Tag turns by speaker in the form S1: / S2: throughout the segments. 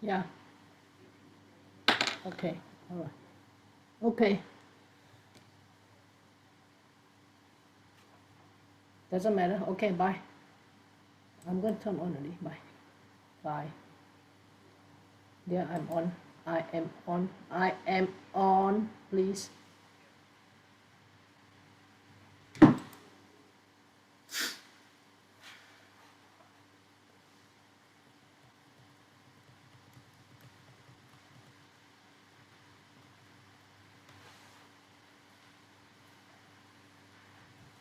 S1: Yeah. Okay. All right. Okay. Doesn't matter. Okay. Bye. I'm going to turn on already. Bye. Bye. Yeah, I'm on. I am on. I am on. Please.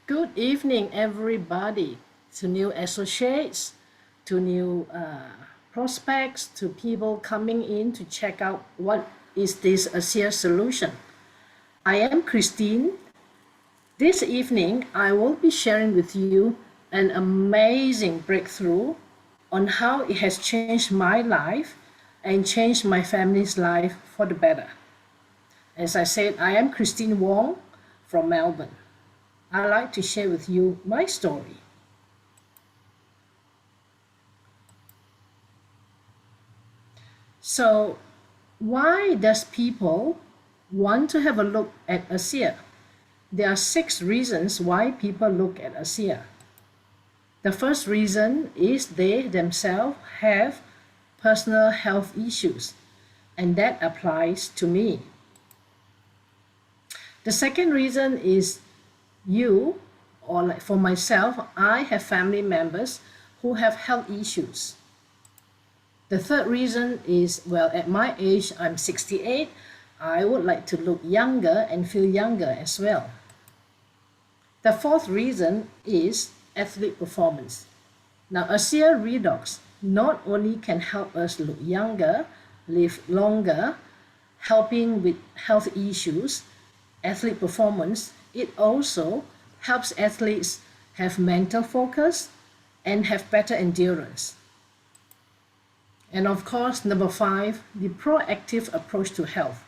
S1: Good evening, everybody. To new associates, to new prospects, to people coming in to check out what is this ASEA solution. I am Cristiyne. This evening, I will be sharing with you an amazing breakthrough on how it has changed my life and changed my family's life for the better. As I said, I am Cristiyne Wong from Melbourne. I'd like to share with you my story. So, why does people want to have a look at ASEA? There are 6 reasons why people look at ASEA. The first reason is they themselves have personal health issues, and that applies to me. The second reason is you, or like for myself, I have family members who have health issues. The third reason is, well, at my age, I'm 68, I would like to look younger and feel younger as well. The fourth reason is athlete performance. Now, ASEA Redox not only can help us look younger, live longer, helping with health issues, athlete performance, it also helps athletes have mental focus and have better endurance. And of course, number 5, the proactive approach to health.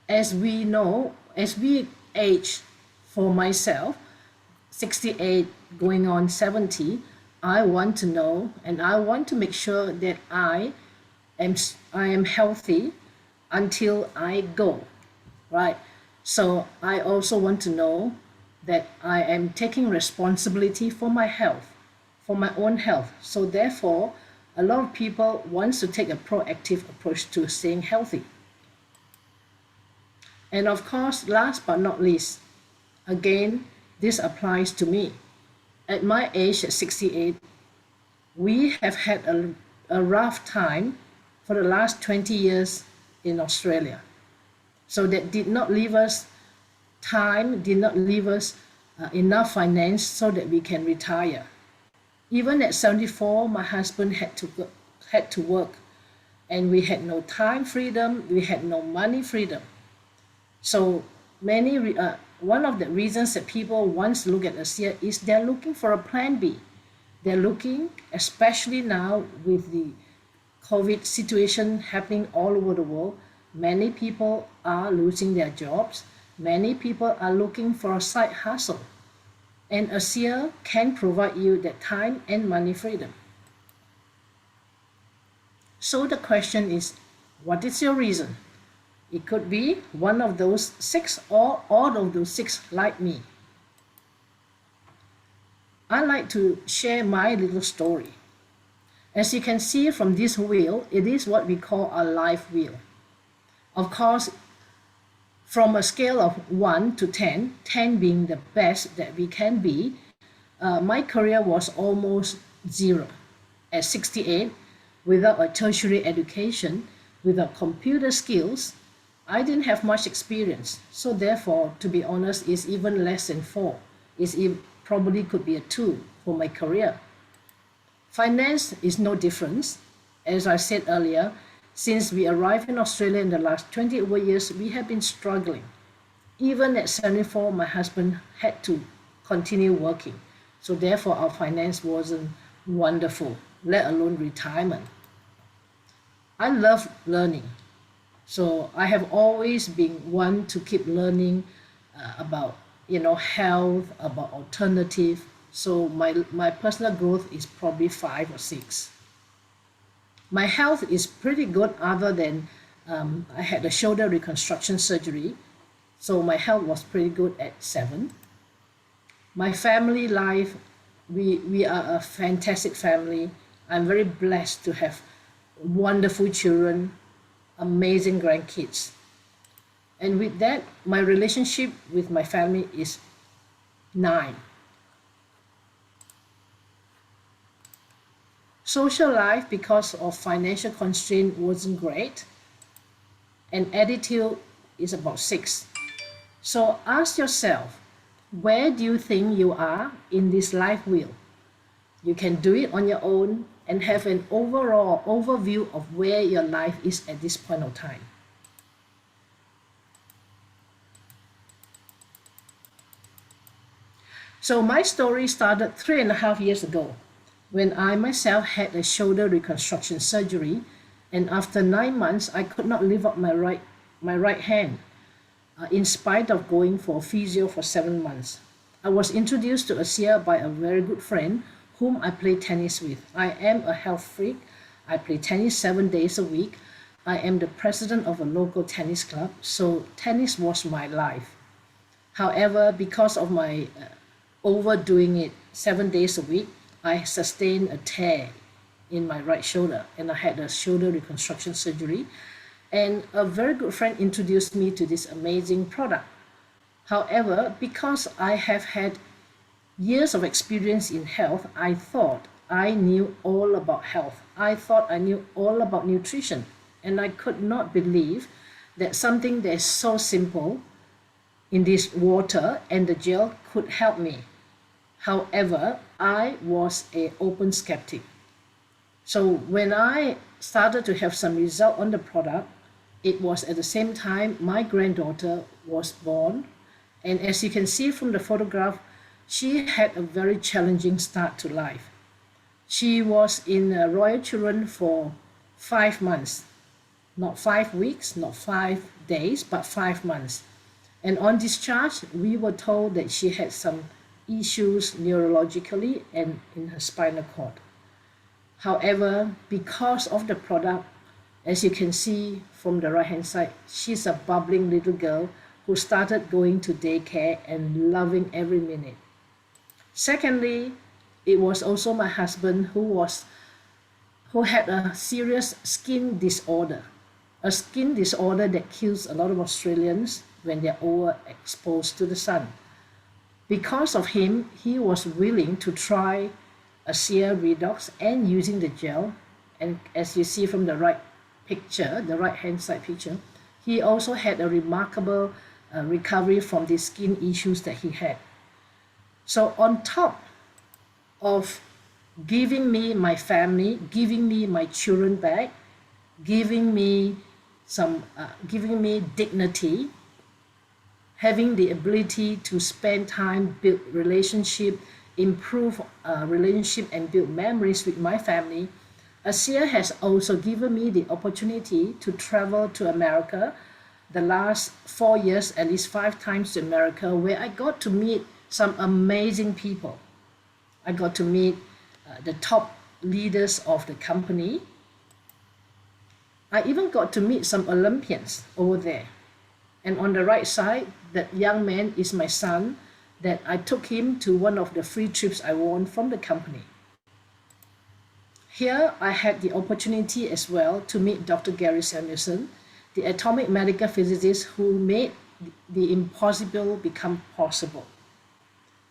S1: As we know, as we age, for myself, 68 going on 70, I want to know and I want to make sure that I am healthy until I go, right? So I also want to know that I am taking responsibility for my health, for my own health. So therefore, a lot of people want to take a proactive approach to staying healthy. And of course, last but not least, again, this applies to me. At my age, at 68, we have had a rough time for the last 20 years in Australia. So that did not leave us time, did not leave us enough finance so that we can retire. Even at 74, my husband had to work, and we had no time freedom, we had no money freedom. So one of the reasons that people want to look at ASEA is they're looking for a plan B. They're looking, especially now with the COVID situation happening all over the world, many people are losing their jobs. Many people are looking for a side hustle. And ASEA can provide you that time and money freedom. So the question is, what is your reason? It could be one of those 6 or all of those 6 like me. I like to share my little story. As you can see from this wheel, it is what we call a life wheel. Of course, from a scale of 1 to 10, 10 being the best that we can be, my career was almost 0. At 68, without a tertiary education, without computer skills, I didn't have much experience. So therefore, to be honest, it's even less than 4. It probably could be a 2 for my career. Finance is no difference. As I said earlier, since we arrived in Australia in the last 20 over years, we have been struggling. Even at 74, my husband had to continue working. So therefore, our finance wasn't wonderful, let alone retirement. I love learning. So I have always been one to keep learning about health, about alternative. So my personal growth is probably 5 or 6. My health is pretty good other than I had a shoulder reconstruction surgery. So my health was pretty good at 7. My family life, we are a fantastic family. I'm very blessed to have wonderful children, amazing grandkids. And with that, my relationship with my family is 9. Social life, because of financial constraint, wasn't great. And attitude is about 6. So ask yourself, where do you think you are in this life wheel? You can do it on your own and have an overall overview of where your life is at this point of time. So my story started 3.5 years ago when I myself had a shoulder reconstruction surgery, and after 9 months I could not lift up my right hand in spite of going for physio for 7 months. I was introduced to ASEA by a very good friend whom I play tennis with. I am a health freak. I play tennis 7 days a week. I am the president of a local tennis club, so tennis was my life. However, because of my overdoing it 7 days a week, I sustained a tear in my right shoulder and I had a shoulder reconstruction surgery. And a very good friend introduced me to this amazing product. However, because I have had years of experience in health, I thought I knew all about health. I thought I knew all about nutrition. And I could not believe that something that is so simple in this water and the gel could help me. However, I was an open skeptic. So when I started to have some result on the product, it was at the same time my granddaughter was born. And as you can see from the photograph, she had a very challenging start to life. She was in Royal Children for 5 months, not 5 weeks, not 5 days, but 5 months. And on discharge, we were told that she had some issues neurologically and in her spinal cord. However, because of the product, as you can see from the right hand side, she's a bubbling little girl who started going to daycare and loving every minute. Secondly, it was also my husband who had a serious skin disorder, a skin disorder that kills a lot of Australians when they're overexposed to the sun. Because of him, he was willing to try ASEA Redox and using the gel. And as you see from the right picture, the right hand side picture, he also had a remarkable recovery from the skin issues that he had. So on top of giving me my family, giving me my children back, giving me dignity, having the ability to spend time, build relationship, improve relationship and build memories with my family, ASEA has also given me the opportunity to travel to America the last 4 years, at least 5 times to America, where I got to meet some amazing people. I got to meet the top leaders of the company. I even got to meet some Olympians over there. And on the right side, that young man is my son, that I took him to one of the free trips I won from the company. Here, I had the opportunity as well to meet Dr. Gary Samuelson, the atomic medical physicist who made the impossible become possible.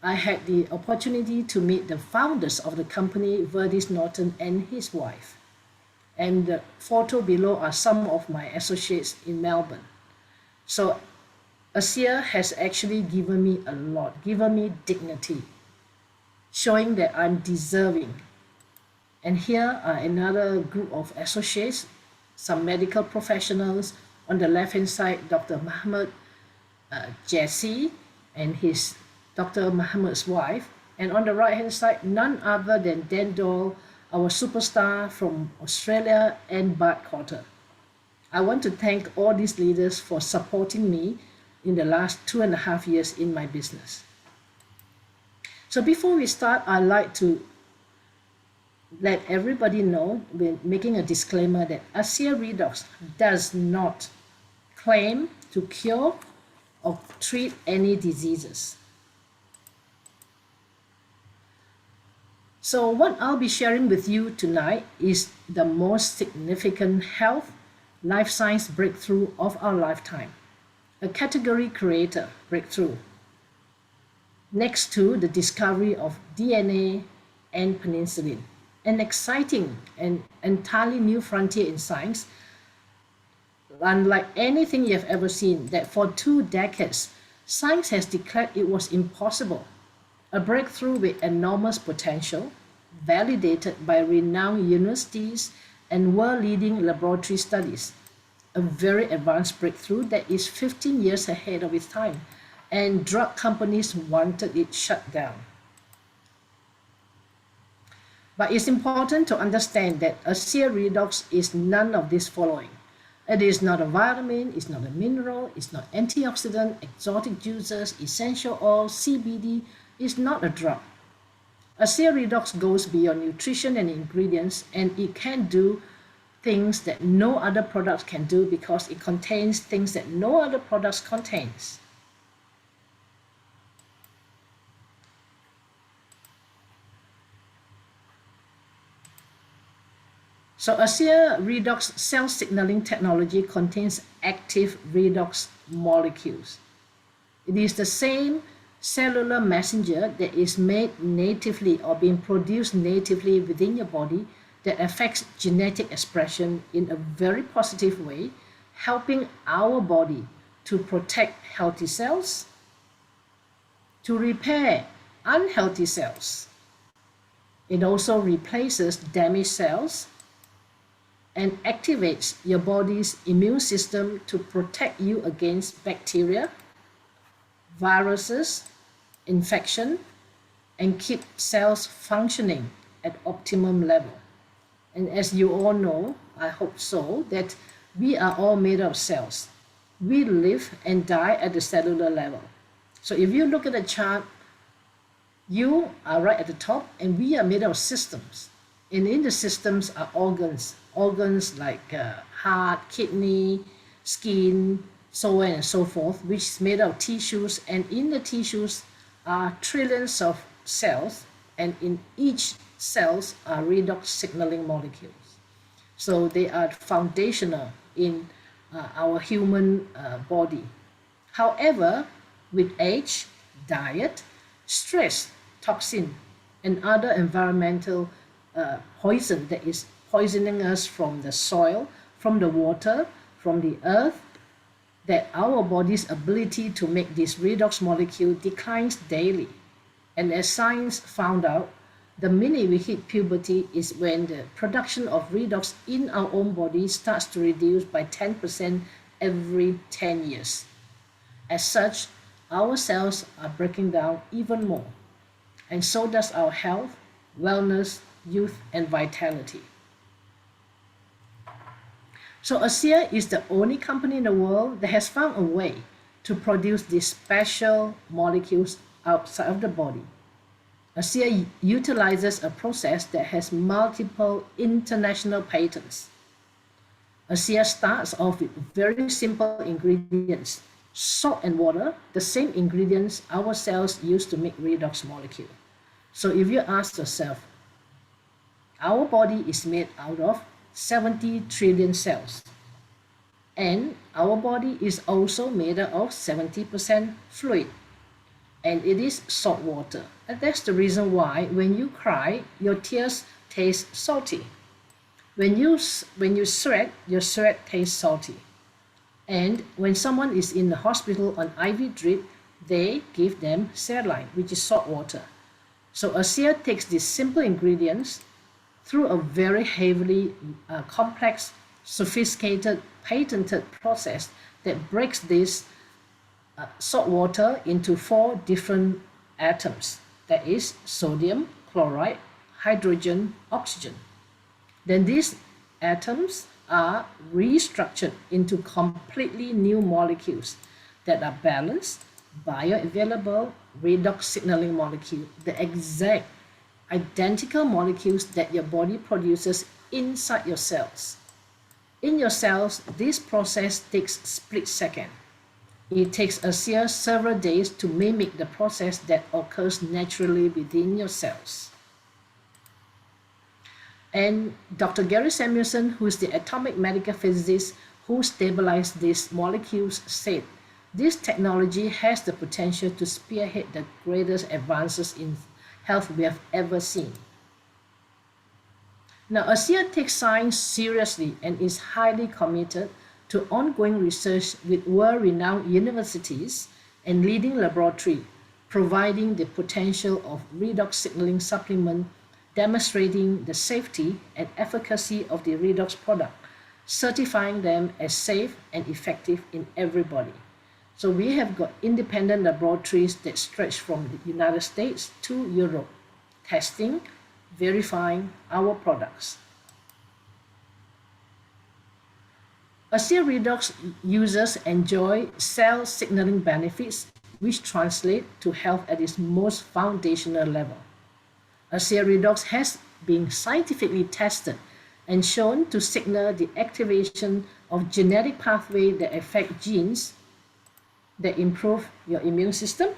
S1: I had the opportunity to meet the founders of the company, Verdis Norton and his wife. And the photo below are some of my associates in Melbourne. So ASEA has actually given me a lot, given me dignity, showing that I'm deserving. And here are another group of associates, some medical professionals. On the left-hand side, Dr. Muhammad Jesse and his Dr. Muhammad's wife. And on the right-hand side, none other than Dan Doyle, our superstar from Australia, and Bart Cotter. I want to thank all these leaders for supporting me in the last 2.5 years in my business. So before we start, I'd like to let everybody know, we're making a disclaimer that ASEA Redox does not claim to cure or treat any diseases. So what I'll be sharing with you tonight is the most significant health life science breakthrough of our lifetime, a category creator breakthrough, next to the discovery of DNA and penicillin, an exciting and entirely new frontier in science, unlike anything you've ever seen, that for 2 decades, science has declared it was impossible. A breakthrough with enormous potential, validated by renowned universities and world-leading laboratory studies. A very advanced breakthrough that is 15 years ahead of its time, and drug companies wanted it shut down. But it's important to understand that ASEA Redox is none of this following. It is not a vitamin, it's not a mineral, it's not antioxidant, exotic juices, essential oil, CBD, it's not a drug. ASEA Redox goes beyond nutrition and ingredients, and it can do things that no other products can do because it contains things that no other products contains. So ASEA Redox cell signaling technology contains active redox molecules. It is the same cellular messenger that is made natively or being produced natively within your body that affects genetic expression in a very positive way, helping our body to protect healthy cells, to repair unhealthy cells. It also replaces damaged cells and activates your body's immune system to protect you against bacteria, viruses, infection, and keep cells functioning at optimum level. And as you all know, I hope so, that we are all made of cells. We live and die at the cellular level. So if you look at the chart, you are right at the top, and we are made of systems. And in the systems are organs like heart, kidney, skin, so on and so forth, which is made of tissues, and in the tissues are trillions of cells, and in each cells are redox signaling molecules. So they are foundational in our human body. However, with age, diet, stress, toxin, and other environmental poison that is poisoning us from the soil, from the water, from the earth, that our body's ability to make this redox molecule declines daily. And as science found out, the minute we hit puberty is when the production of redox in our own body starts to reduce by 10% every 10 years. As such, our cells are breaking down even more, and so does our health, wellness, youth, and vitality. So ASEA is the only company in the world that has found a way to produce these special molecules outside of the body. ASEA utilizes a process that has multiple international patents. ASEA starts off with very simple ingredients, salt and water, the same ingredients our cells use to make redox molecule. So if you ask yourself, our body is made out of 70 trillion cells, and our body is also made up of 70% fluid, and it is salt water. And that's the reason why when you cry, your tears taste salty. When you sweat, your sweat tastes salty. And when someone is in the hospital on IV drip, they give them saline, which is salt water. So ASEA takes these simple ingredients through a very heavily complex, sophisticated, patented process that breaks this salt water into 4 different atoms. That is sodium, chloride, hydrogen, oxygen. Then these atoms are restructured into completely new molecules that are balanced, bioavailable, redox signaling molecule, the exact identical molecules that your body produces inside your cells. In your cells, this process takes split second. It takes ASEA several days to mimic the process that occurs naturally within your cells. And Dr. Gary Samuelson, who is the atomic medical physicist who stabilized these molecules, said, "This technology has the potential to spearhead the greatest advances in health we have ever seen." Now, ASEA takes science seriously and is highly committed to ongoing research with world-renowned universities and leading laboratories, providing the potential of redox signaling supplement, demonstrating the safety and efficacy of the redox product, certifying them as safe and effective in everybody. So we have got independent laboratories that stretch from the United States to Europe, testing, verifying our products. ASEA Redox users enjoy cell signaling benefits which translate to health at its most foundational level. ASEA Redox has been scientifically tested and shown to signal the activation of genetic pathways that affect genes that improve your immune system.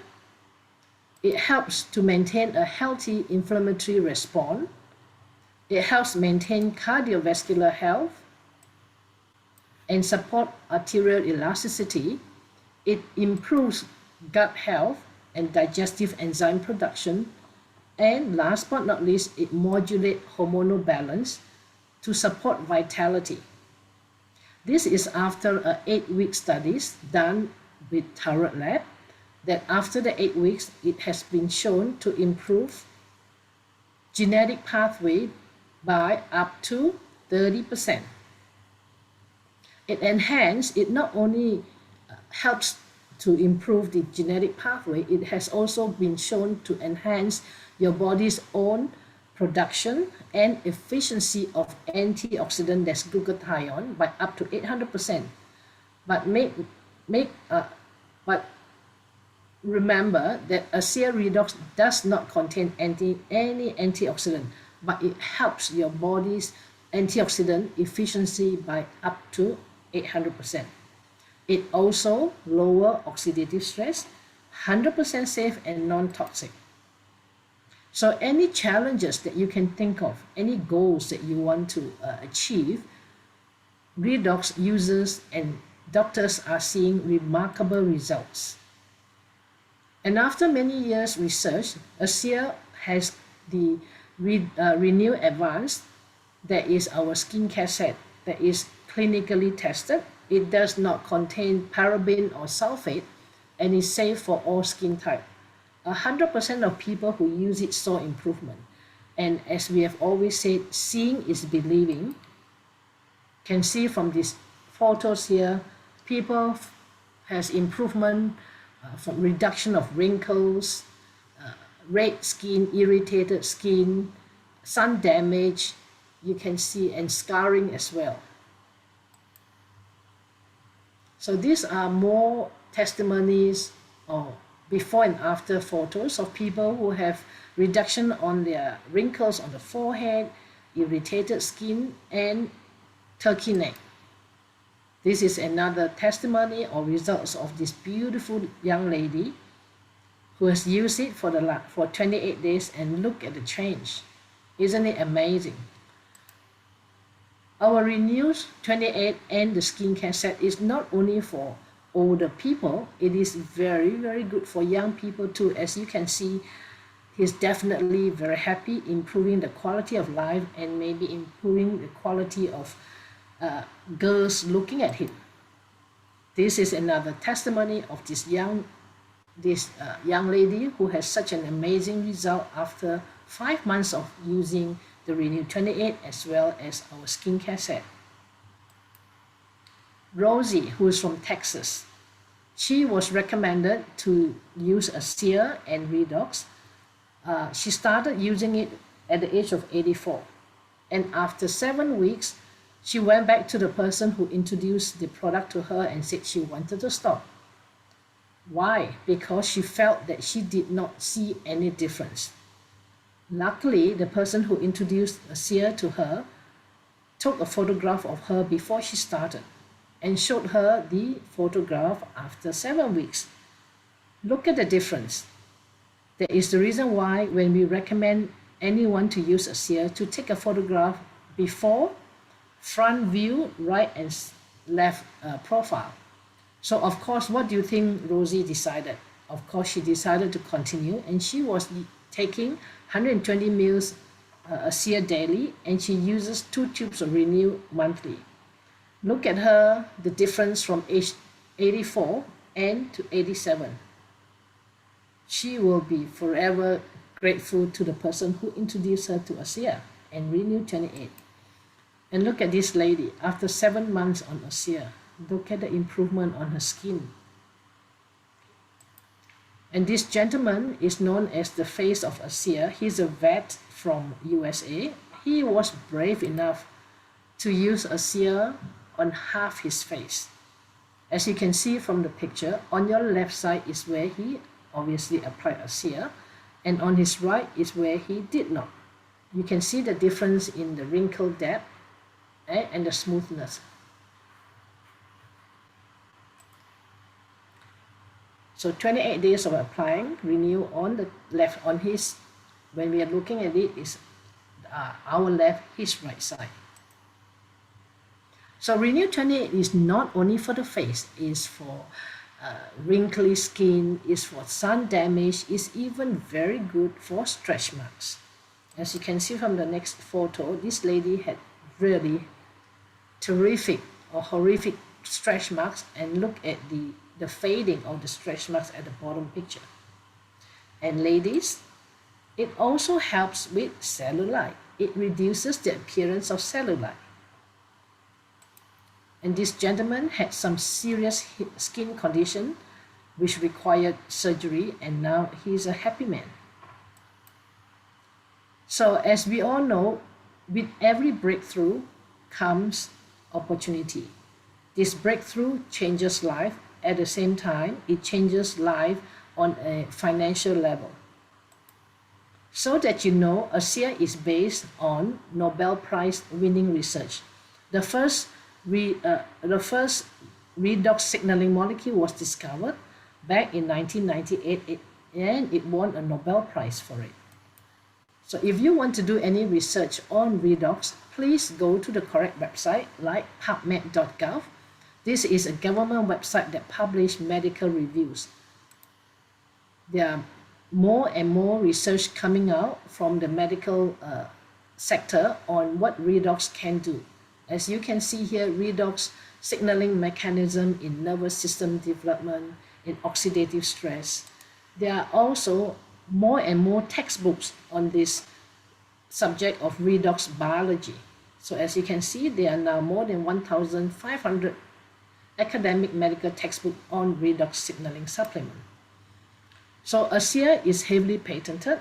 S1: It helps to maintain a healthy inflammatory response. It helps maintain cardiovascular health and support arterial elasticity. It improves gut health and digestive enzyme production. And last but not least, it modulates hormonal balance to support vitality. This is after an 8-week studies done with Harvard Lab, that after the 8 weeks, it has been shown to improve genetic pathway by up to 30%. It not only helps to improve the genetic pathway, it has also been shown to enhance your body's own production and efficiency of antioxidant, that's glutathione, by up to 800%. But remember that ASEA Redox does not contain any antioxidant, but it helps your body's antioxidant efficiency by up to 800%. It also lowers oxidative stress, 100% safe and non-toxic. So any challenges that you can think of, any goals that you want to achieve, Redox users and doctors are seeing remarkable results. And after many years research, ASEA has the Renew Advanced, that is our skincare set that is clinically tested. It does not contain paraben or sulfate and is safe for all skin type. 100% of people who use it saw improvement. And as we have always said, seeing is believing. Can see from these photos here, people has improvement from reduction of wrinkles, red skin, irritated skin, sun damage, you can see, and scarring as well. So these are more testimonies or before and after photos of people who have reduction on their wrinkles on the forehead, irritated skin, and turkey neck. This is another testimony or results of this beautiful young lady who has used it for 28 days, and look at the change. Isn't it amazing? Our Renews 28 and the skincare set is not only for older people, it is very, very good for young people too. As you can see, he's definitely very happy, improving the quality of life and maybe improving the quality of girls looking at him. This is another testimony of this young lady who has such an amazing result after 5 months of using the Renew 28 as well as our skincare set. Rosie, who is from Texas, she was recommended to use ASEA and Redox. She started using it at the age of 84, and after 7 weeks, she went back to the person who introduced the product to her and said she wanted to stop. Why? Because she felt that she did not see any difference. Luckily, the person who introduced ASEA to her took a photograph of her before she started and showed her the photograph after 7 weeks. Look at the difference. That is the reason why when we recommend anyone to use ASEA to take a photograph before, front view, right and left profile. So of course, what do you think Rosie decided? Of course, she decided to continue, and she was taking 120 mils ASEA daily, and she uses 2 tubes of Renew monthly. Look at her, the difference from age 84 and to 87. She will be forever grateful to the person who introduced her to ASEA and Renew 28. And look at this lady after 7 months on ASEA. Look at the improvement on her skin. And this gentleman is known as the face of ASEA. He's a vet from USA. He was brave enough to use ASEA on half his face. As you can see from the picture, on your left side is where he obviously applied ASEA, and on his right is where he did not. You can see the difference in the wrinkle depth and the smoothness. So 28 days of applying Renew on the left, on his, when we are looking at it, is our left, his right side. So Renew 28 is not only for the face, it's for wrinkly skin, is for sun damage, is even very good for stretch marks. As you can see from the next photo, this lady had really terrific or horrific stretch marks, and look at the fading of the stretch marks at the bottom picture. And ladies, it also helps with cellulite. It reduces the appearance of cellulite. And this gentleman had some serious skin condition which required surgery, and now he's a happy man. So as we all know, with every breakthrough comes opportunity. This breakthrough changes life. At the same time, it changes life on a financial level. So that you know, ASEA is based on Nobel Prize winning research. The first redox signaling molecule was discovered back in 1998, and it won a Nobel Prize for it. So if you want to do any research on redox, please go to the correct website like pubmed.gov. This is a government website that publishes medical reviews. There are more and more research coming out from the medical sector on what redox can do. As you can see here, redox signaling mechanism in nervous system development, in oxidative stress. There are also more and more textbooks on this subject of redox biology. So as you can see, there are now more than 1,500 academic medical textbook on redox signaling supplement. So ASEA is heavily patented,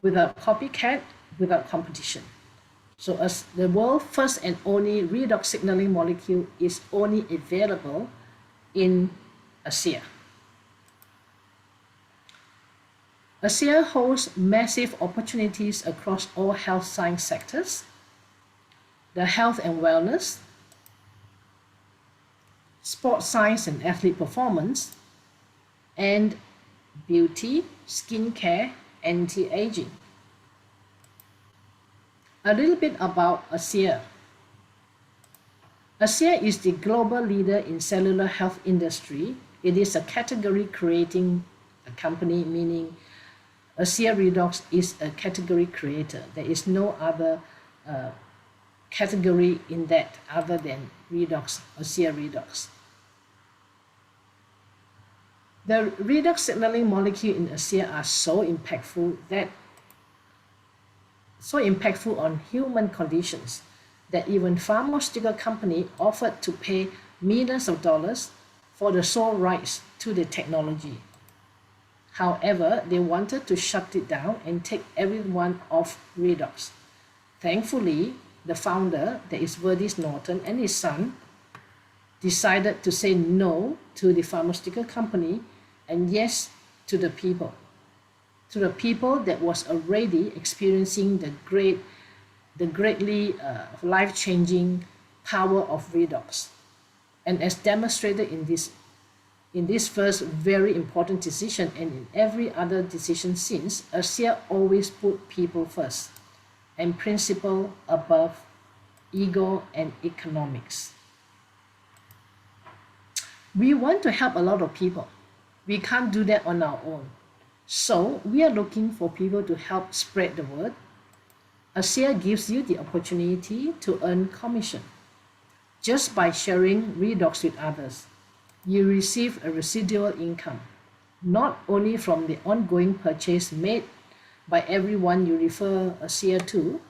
S1: without copycat, without competition. So as the world's first and only redox signaling molecule is only available in ASEA. ASEA holds massive opportunities across all health science sectors, the health and wellness, sports science and athlete performance, and beauty, skincare, anti-aging. A little bit about ASEA. ASEA is the global leader in cellular health industry. It is a category creating a company, meaning ASEA Redox is a category creator. There is no other category in that other than Redox, ASEA Redox. The redox signaling molecule in ASEA are so impactful on human conditions that even pharmaceutical company offered to pay millions of dollars for the sole rights to the technology. However, they wanted to shut it down and take everyone off redox. Thankfully, the founder, that is Verdis Norton, and his son decided to say no to the pharmaceutical company and yes to the people. to the people that was already experiencing the greatly life-changing power of redox. And as demonstrated in this first very important decision and in every other decision since, ASEA always put people first and principle above ego and economics. We want to help a lot of people. We can't do that on our own. So we are looking for people to help spread the word. ASEA gives you the opportunity to earn commission. Just by sharing redox with others, you receive a residual income, not only from the ongoing purchase made by everyone you refer ASEA to,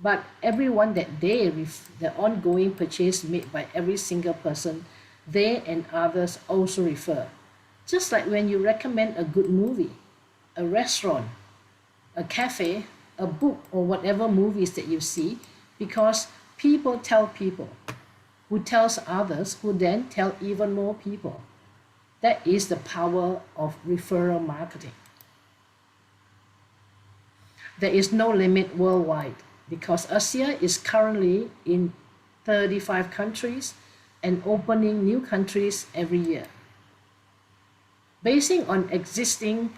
S1: but everyone the ongoing purchase made by every single person they and others also refer. Just like when you recommend a good movie, a restaurant, a cafe, a book, or whatever movies that you see, because people tell people, who tells others, who then tell even more people. That is the power of referral marketing. There is no limit worldwide because ASEA is currently in 35 countries and opening new countries every year. Basing on existing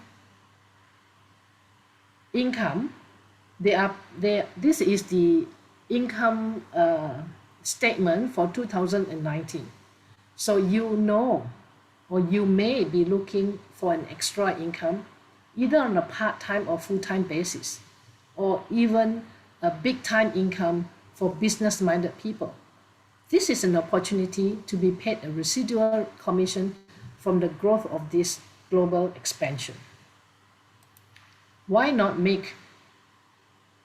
S1: income, this is the income statement for 2019. So you know, or you may be looking for an extra income, either on a part-time or full-time basis, or even a big-time income for business-minded people. This is an opportunity to be paid a residual commission from the growth of this global expansion. Why not make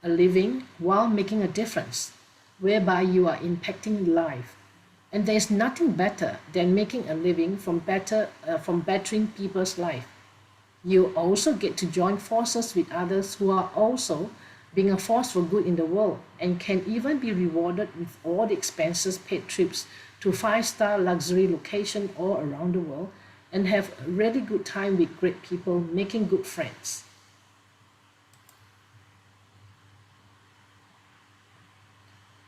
S1: a living while making a difference, whereby you are impacting life? And there is nothing better than making a living from bettering people's life. You also get to join forces with others who are also being a force for good in the world and can even be rewarded with all the expenses paid trips to 5-star luxury location all around the world and have a really good time with great people, making good friends.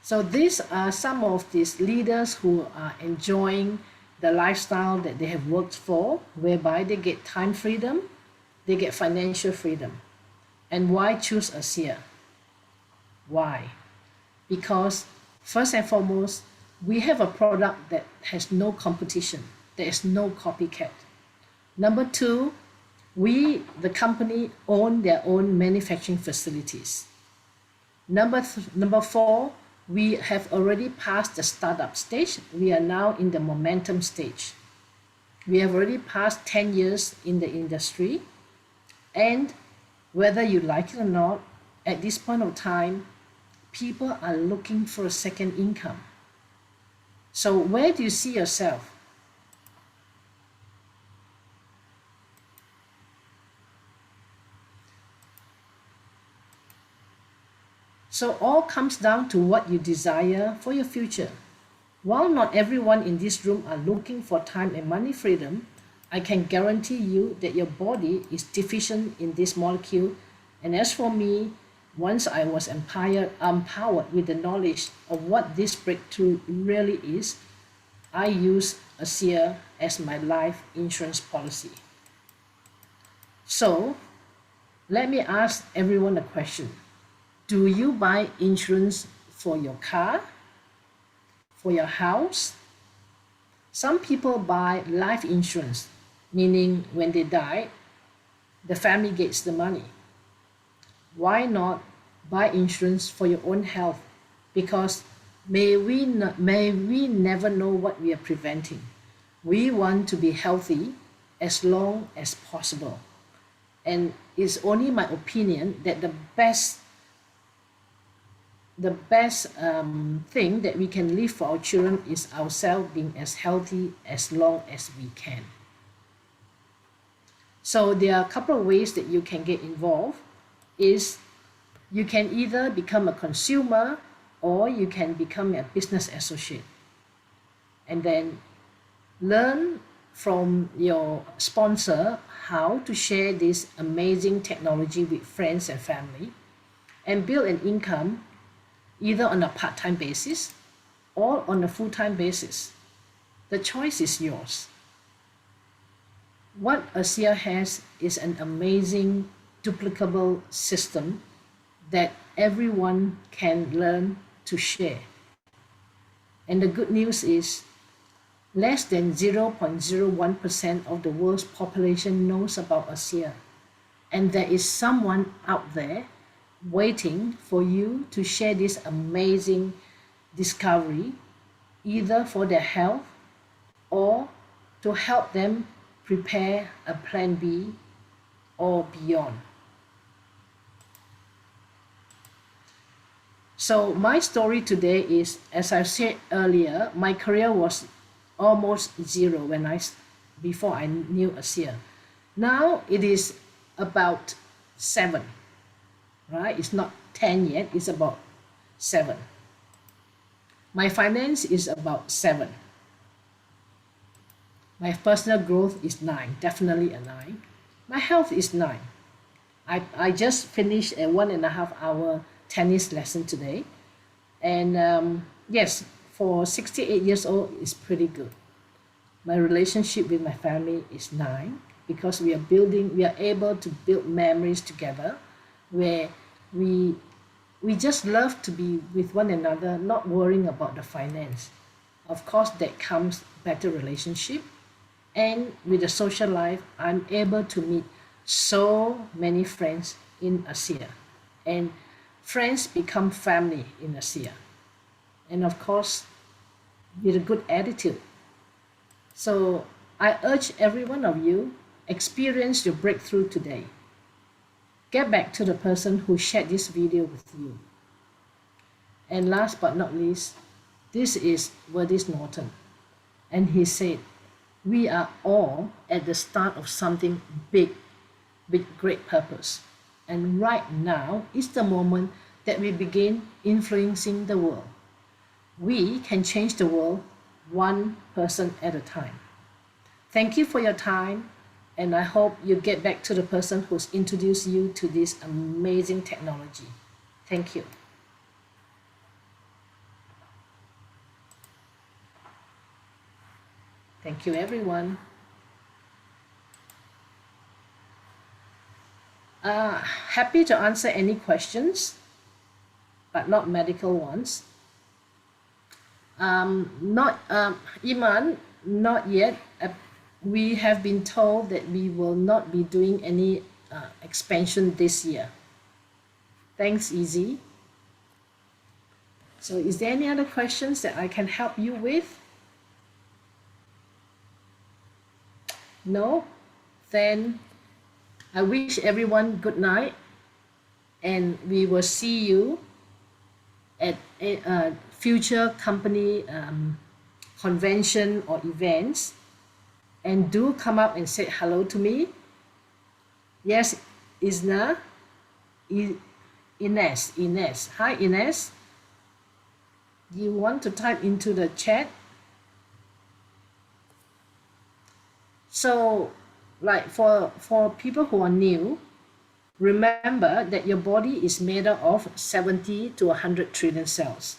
S1: So these are some of these leaders who are enjoying the lifestyle that they have worked for, whereby they get time freedom, they get financial freedom. And why choose ASEA? Why? Because first and foremost, we have a product that has no competition. There is no copycat. Number two, the company, own their own manufacturing facilities. Number four, we have already passed the startup stage. We are now in the momentum stage. We have already passed 10 years in the industry. And whether you like it or not, at this point of time, people are looking for a second income. So where do you see yourself? So all comes down to what you desire for your future. While not everyone in this room are looking for time and money freedom, I can guarantee you that your body is deficient in this molecule. And as for me, once I was empowered with the knowledge of what this breakthrough really is, I use ASEA as my life insurance policy. So let me ask everyone a question. Do you buy insurance for your car, for your house? Some people buy life insurance, meaning when they die, the family gets the money. Why not buy insurance for your own health? Because may we never know what we are preventing. We want to be healthy as long as possible. And it's only my opinion that the best thing that we can leave for our children is ourselves being as healthy as long as we can. So there are a couple of ways that you can get involved. Is you can either become a consumer or you can become a business associate and then learn from your sponsor how to share this amazing technology with friends and family and build an income either on a part-time basis or on a full-time basis. The choice is yours. What ASEA has is an amazing duplicable system that everyone can learn to share. And the good news is less than 0.01% of the world's population knows about ASEA. And there is someone out there waiting for you to share this amazing discovery, either for their health or to help them prepare a plan B or beyond. So my story today is, as I said earlier, my career was almost zero before I knew ASEA. Now it is about 7, right? It's not 10 yet, it's about 7. My finance is about 7. My personal growth is 9, definitely a 9. My health is 9. I just finished a 1.5 hour tennis lesson today. And yes, for 68 years old, it's pretty good. My relationship with my family is 9 because we are able to build memories together where we just love to be with one another, not worrying about the finance. Of course, that comes better relationship. And with the social life, I'm able to meet so many friends in ASEA. And friends become family in ASEA. And of course, with a good attitude. So I urge every one of you, experience your breakthrough today. Get back to the person who shared this video with you. And last but not least, this is Verdis Norton. And he said, we are all at the start of something big with great purpose. And right now is the moment that we begin influencing the world. We can change the world one person at a time. Thank you for your time, and I hope you get back to the person who's introduced you to this amazing technology. Thank you. Thank you, everyone. Happy to answer any questions, but not medical ones. Iman, not yet. We have been told that we will not be doing any expansion this year. Thanks, Easy. So is there any other questions that I can help you with? No? Then I wish everyone good night, and we will see you at a future company convention or events. And do come up and say hello to me. Yes, Isna, Ines. Hi, Ines. Do you want to type into the chat? So, like for people who are new, remember that your body is made up of 70 to 100 trillion cells.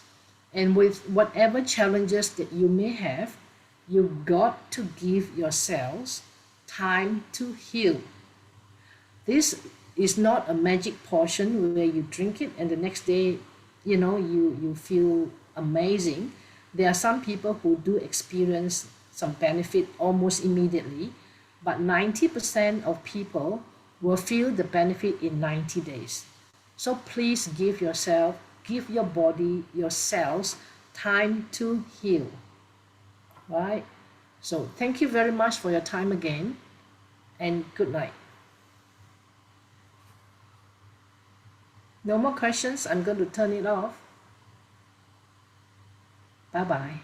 S1: And with whatever challenges that you may have, you've got to give your cells time to heal. This is not a magic potion where you drink it and the next day, you feel amazing. There are some people who do experience some benefit almost immediately, but 90% of people will feel the benefit in 90 days. So please give yourself, give your body, your cells time to heal. Right? So thank you very much for your time again, and good night. No more questions. I'm going to turn it off. Bye-bye.